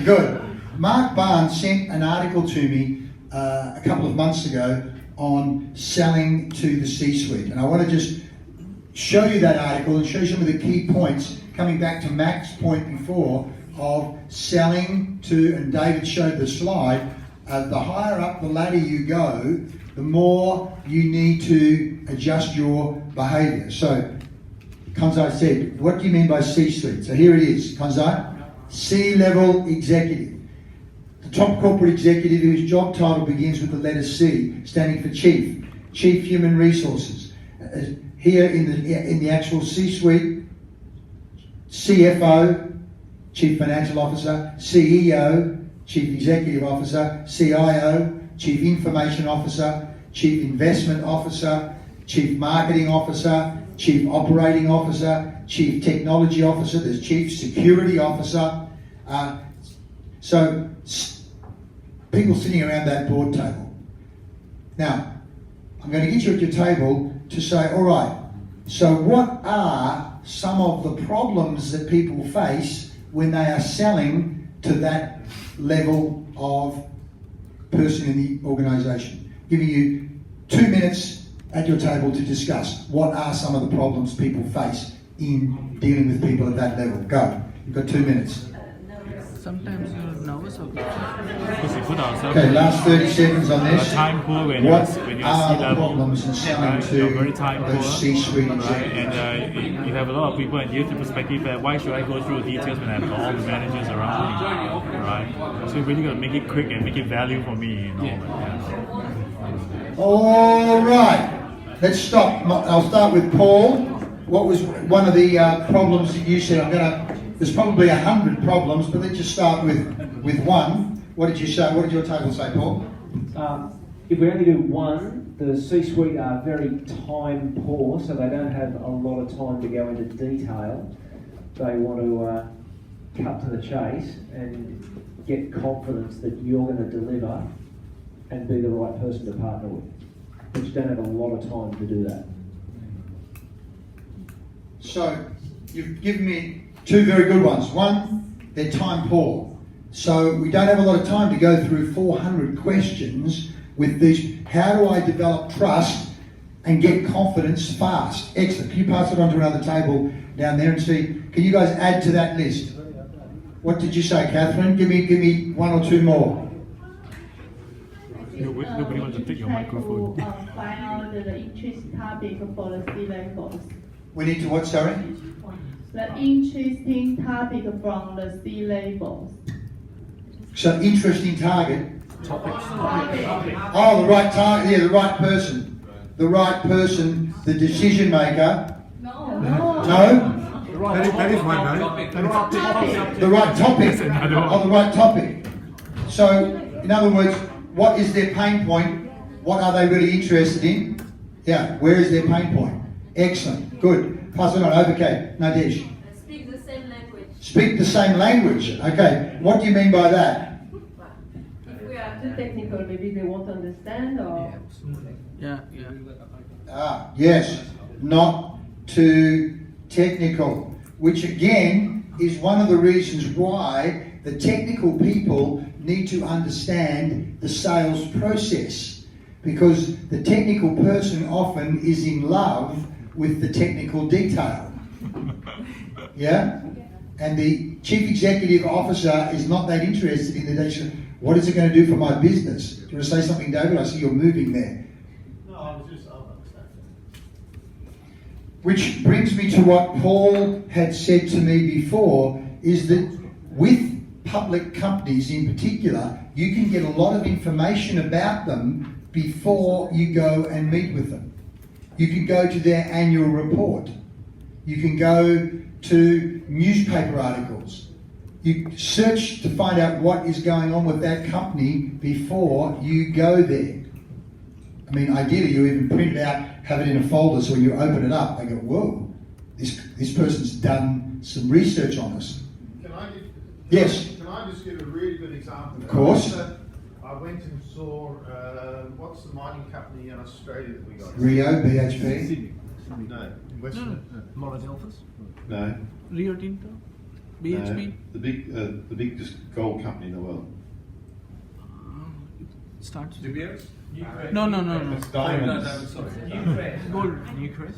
Excellent, good. Mark Barnes sent an article to me a couple of months ago on selling to the C-suite. And I want to just show you that article and show you some of the key points, coming back to Mac's point before of selling to, and David showed the slide, the higher up the ladder you go, the more you need to adjust your behaviour. So, Kanzai said, what do you mean by C-suite? So here it is, Kanzai. C-level executive. The top corporate executive whose job title begins with the letter C, standing for Chief Human Resources. Here in the actual C-suite, CFO, Chief Financial Officer, CEO, Chief Executive Officer, CIO, Chief Information Officer, Chief Investment Officer, Chief Marketing Officer, Chief Operating Officer, Chief Technology Officer, there's Chief Security Officer. So people sitting around that board table. Now, I'm going to get you at your table to say, all right, so what are some of the problems that people face when they are selling to that level of person in the organisation? Giving you 2 minutes at your table to discuss what are some of the problems people face in dealing with people at that level. Go. You've got 2 minutes. Sometimes you're nervous or Okay, last 30 seconds on this. Time poor when What you're are C the level, problems in selling right? to You're very time poor, those C-suite right? executives? And you have a lot of people, and you have the perspective that why should I go through details when I've got all the managers around me, right? So you really got to make it quick and make it value for me, you know. Yeah. All right, let's stop. I'll start with Paul. What was one of the problems that you said? There's probably 100 problems, but let's just start with one. What did you say? What did your table say, Paul? If we only do one, the C-suite are very time poor, so they don't have a lot of time to go into detail. They want to cut to the chase and get confidence that you're going to deliver and be the right person to partner with, but you don't have a lot of time to do that. So you've given me two very good ones. One, they're time poor. So we don't have a lot of time to go through 400 questions with these. How do I develop trust and get confidence fast? Excellent. Can you pass it on to another table down there and see? Can you guys add to that list? What did you say, Catherine? Give me one or two more. Nobody wants to take your microphone. To find out the interest topic for the C-levels. We need to what, sorry? The interesting topic from the C-levels. So interesting target. Topics. Oh, the right target. Yeah, the right person. The right person, the decision maker. No. No? That is one, no? The right topic. Oh, the right topic. So, in other words, what is their pain point? What are they really interested in? Yeah, where is their pain point? Excellent. Good. Pass it on. Okay. Nadesh. Speak the same language. Speak the same language. Okay. What do you mean by that? If we are too technical, maybe they won't understand, or... yeah. Yes. Not too technical. Which again is one of the reasons why the technical people need to understand the sales process. Because the technical person often is in love with the technical detail. Yeah? And the chief executive officer is not that interested in the detail. What is it going to do for my business? Do you want to say something, David? I see you're moving there. No, I was just, I'll understand. Which brings me to what Paul had said to me before, is that with public companies in particular, you can get a lot of information about them before you go and meet with them. You can go to their annual report. You can go to newspaper articles. You search to find out what is going on with that company before you go there. I mean, ideally, you even print it out, have it in a folder, so when you open it up, they go, whoa, this person's done some research on us. Can I just give a really good example? Of course. I went and saw, what's the mining company in Australia that we got? Rio, BHP. No, Western. Monadelphous? No. Rio Tinto? BHP? The biggest gold company in the world. It starts with... De Beers? No. It's diamonds. Gold.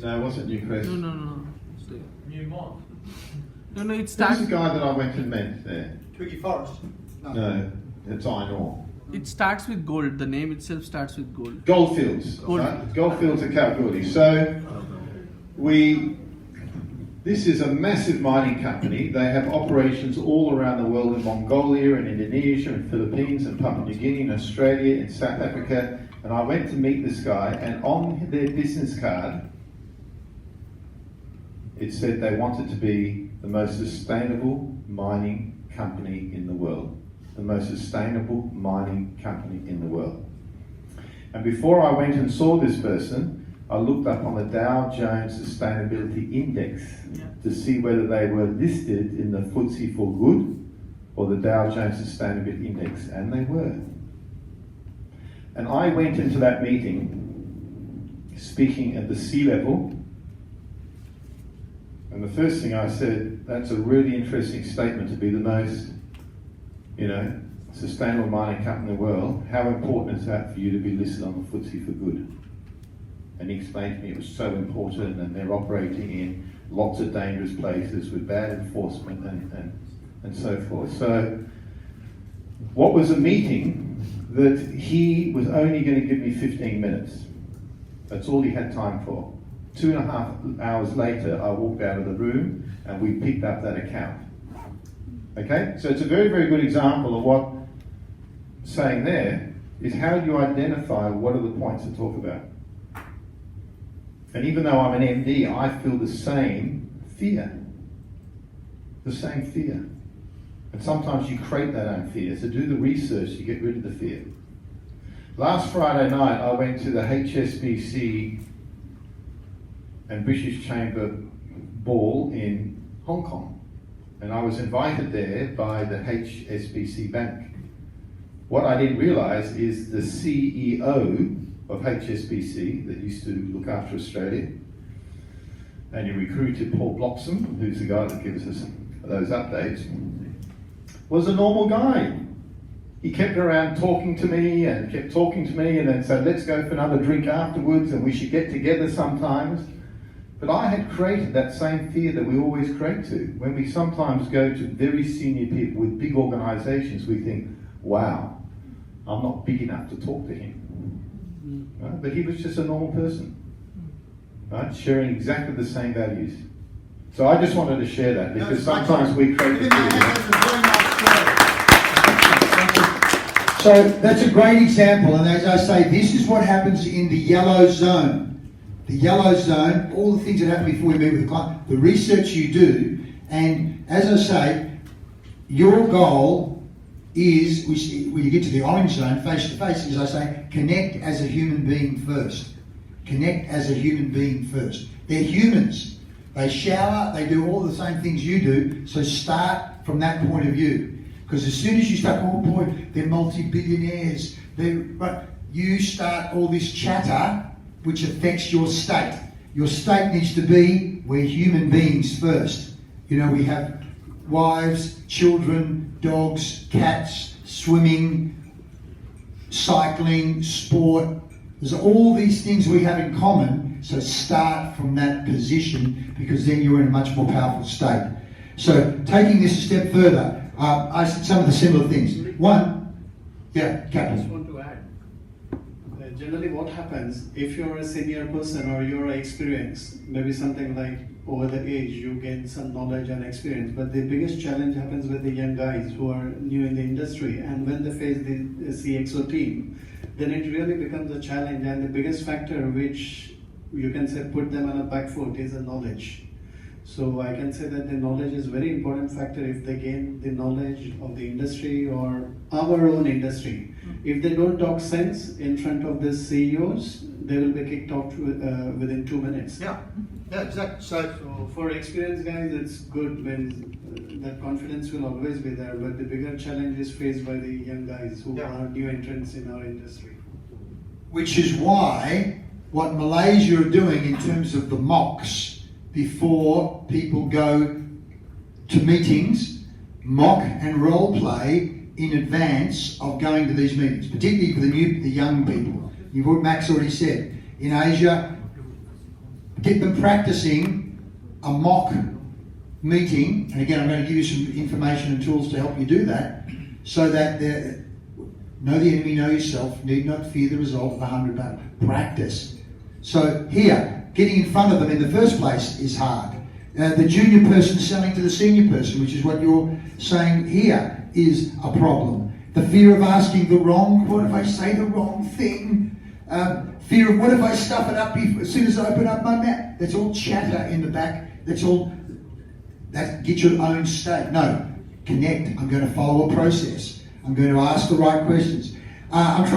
No, it wasn't Newcrest. No. No, it Who's starts... the guy that I went and met there? Twiggy Forest? No, it's iron ore. It starts with gold. The name itself starts with gold. Goldfields. Gold. Right? Goldfields at Kalgoorlie. So this is a massive mining company. They have operations all around the world in Mongolia and Indonesia and Philippines and Papua New Guinea and Australia and South Africa. And I went to meet this guy, and on their business card, it said they wanted to be the most sustainable mining company in the world. The most sustainable mining company in the world. And before I went and saw this person, I looked up on the Dow Jones Sustainability Index to see whether they were listed in the FTSE for Good or the Dow Jones Sustainability Index, and they were. And I went into that meeting speaking at the sea level, and the first thing I said, that's a really interesting statement to be the most, sustainable mining company in the world. How important is that for you to be listed on the FTSE for Good? And he explained to me it was so important, and they're operating in lots of dangerous places with bad enforcement and so forth. So what was a meeting that he was only going to give me 15 minutes. That's all he had time for. 2.5 hours later, I walked out of the room and we picked up that account. Okay, so it's a very, very good example of what saying there is how do you identify what are the points to talk about. And even though I'm an MD, I feel the same fear. The same fear. And sometimes you create that own fear. So do the research to get rid of the fear. Last Friday night, I went to the HSBC and British Chamber ball in Hong Kong. And I was invited there by the HSBC Bank. What I didn't realize is the CEO of HSBC that used to look after Australia, and he recruited Paul Bloxham, who's the guy that gives us those updates, was a normal guy. He kept around talking to me and then said, let's go for another drink afterwards and we should get together sometimes. But I had created that same fear that we always create to. When we sometimes go to very senior people with big organizations, we think, wow, I'm not big enough to talk to him. Right? But he was just a normal person, right? Sharing exactly the same values. So I just wanted to share that because sometimes we create the fear. So that's a great example, and as I say, this is what happens in the yellow zone. The yellow zone, all the things that happen before we meet with the client, the research you do, and as I say, your goal is, when you get to the orange zone, face to face, as I say, connect as a human being first. Connect as a human being first. They're humans. They shower, they do all the same things you do, so start from that point of view. Because as soon as you start, oh boy, they're multi-billionaires, but you start all this chatter which affects your state. Your state needs to be, we're human beings first. We have wives, children, dogs, cats, swimming, cycling, sport. There's all these things we have in common, so start from that position because then you're in a much more powerful state. So taking this a step further, I said some of the similar things. One, yeah, I Captain. just want to add. Generally what happens, if you're a senior person or you're experienced, maybe something like over the age, you gain some knowledge and experience, but the biggest challenge happens with the young guys who are new in the industry, and when they face the CXO team, then it really becomes a challenge, and the biggest factor which you can say put them on a back foot is the knowledge. So I can say that the knowledge is a very important factor if they gain the knowledge of the industry or our own industry. If they don't talk sense in front of the CEOs, they will be kicked out within 2 minutes. Yeah, exactly. So for experienced guys, it's good when that confidence will always be there, but the bigger challenge is faced by the young guys who are new entrants in our industry. Which is why what Malaysia are doing in terms of the mocks before people go to meetings, mock and role play in advance of going to these meetings, particularly for the young people. Max already said, in Asia, get them practicing a mock meeting, and again I'm going to give you some information and tools to help you do that, so that know the enemy, know yourself, need not fear the result of 100 battles. Practice. So here, getting in front of them in the first place is hard. The junior person selling to the senior person, which is what you're saying here, is a problem. The fear of asking the wrong, what if I say the wrong thing? Fear of what if I stuff it up as soon as I open up my mouth? That's all chatter in the back. That's all, get your own state. No, connect. I'm going to follow a process. I'm going to ask the right questions. I'm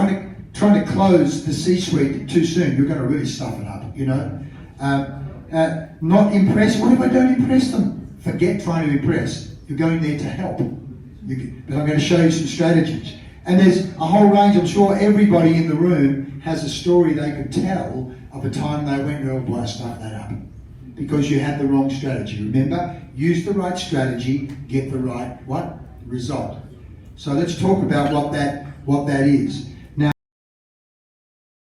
trying to close the C-suite too soon. You're going to really stuff it up, you know. Not impress. What if I don't impress them? Forget trying to impress. You're going there to help. But I'm going to show you some strategies. And there's a whole range. I'm sure everybody in the room has a story they could tell of a time they went, oh boy, I stuffed that up. Because you had the wrong strategy. Remember, use the right strategy, get the right result. So let's talk about what that is.